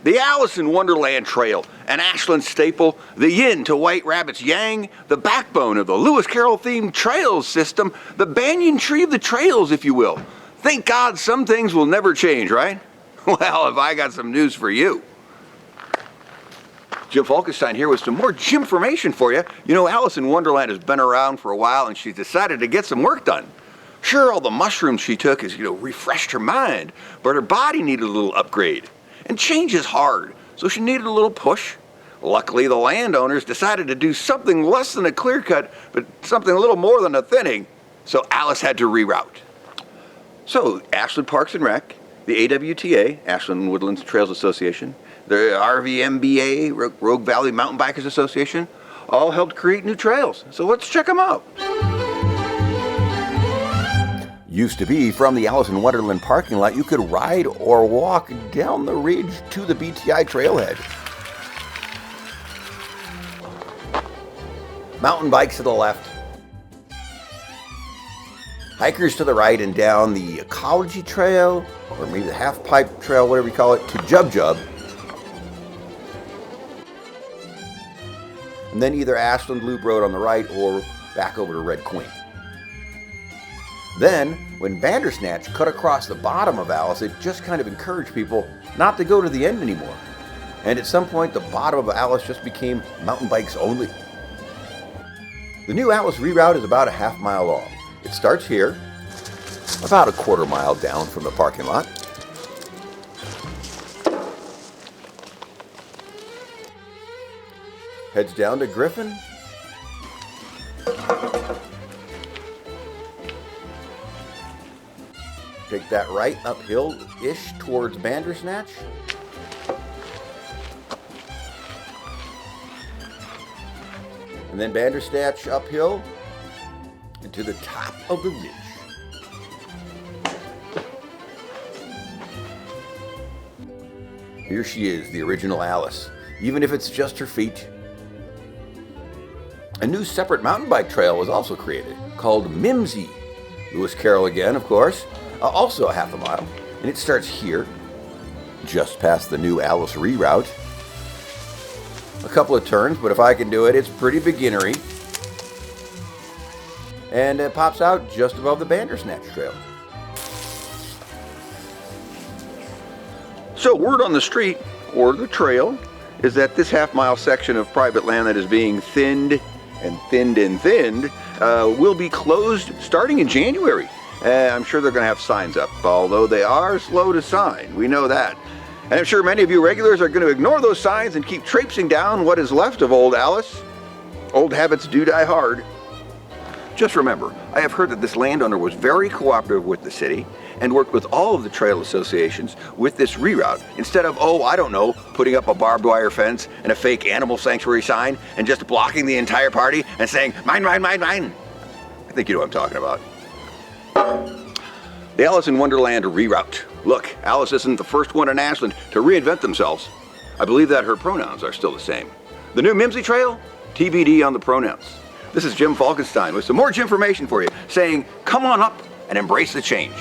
The Alice in Wonderland Trail, an Ashland staple, the yin to White Rabbit's yang, the backbone of the Lewis Carroll-themed trails system, the banyan tree of the trails, if you will. Thank God some things will never change, right? Well, have I got some news for you. Jim Falkenstein here with some more Jimformation for you. You know, Alice in Wonderland has been around for a while and she's decided to get some work done. Sure, all the mushrooms she took has, refreshed her mind, but her body needed a little upgrade. And change is hard, so she needed a little push. Luckily, the landowners decided to do something less than a clear cut, but something a little more than a thinning, so Alice had to reroute. So, Ashland Parks and Rec, the AWTA, Ashland Woodlands Trails Association, the RVMBA, Rogue Valley Mountain Bikers Association, all helped create new trails. So let's check them out. Used to be, from the Alice in Wonderland parking lot, you could ride or walk down the ridge to the BTI trailhead. Mountain bikes to the left, hikers to the right, and down the Ecology Trail, or maybe the Half Pipe Trail, whatever you call it, to Jub Jub. And then either Ashland Loop Road on the right or back over to Red Queen. Then, when Bandersnatch cut across the bottom of Alice, it just kind of encouraged people not to go to the end anymore. And at some point, the bottom of Alice just became mountain bikes only. The new Alice reroute is about a half-mile long. It starts here, about a quarter-mile down from the parking lot. Heads down to Griffin. Take that right uphill-ish towards Bandersnatch. And then Bandersnatch uphill and to the top of the ridge. Here she is, the original Alice, even if it's just her feet. A new separate mountain bike trail was also created, called Mimsy. Lewis Carroll again, of course, also a half a mile. And it starts here, just past the new Alice reroute. A couple of turns, but if I can do it, it's pretty beginnery. And it pops out just above the Bandersnatch Trail. So word on the street, or the trail, is that this half-mile section of private land that is being thinned and thinned and thinned will be closed starting in January. I'm sure they're going to have signs up, although they are slow to sign. We know that. And I'm sure many of you regulars are going to ignore those signs and keep traipsing down what is left of old Alice. Old habits do die hard. Just remember, I have heard that this landowner was very cooperative with the city and worked with all of the trail associations with this reroute instead of, putting up a barbed wire fence and a fake animal sanctuary sign and just blocking the entire party and saying, mine, mine, mine, mine. I think you know what I'm talking about. The Alice in Wonderland reroute. Look, Alice isn't the first one in Ashland to reinvent themselves. I believe that her pronouns are still the same. The new Mimsy Trail, TBD on the pronouns. This is Jim Falkenstein with some more Jimformation for you, saying, come on up and embrace the change.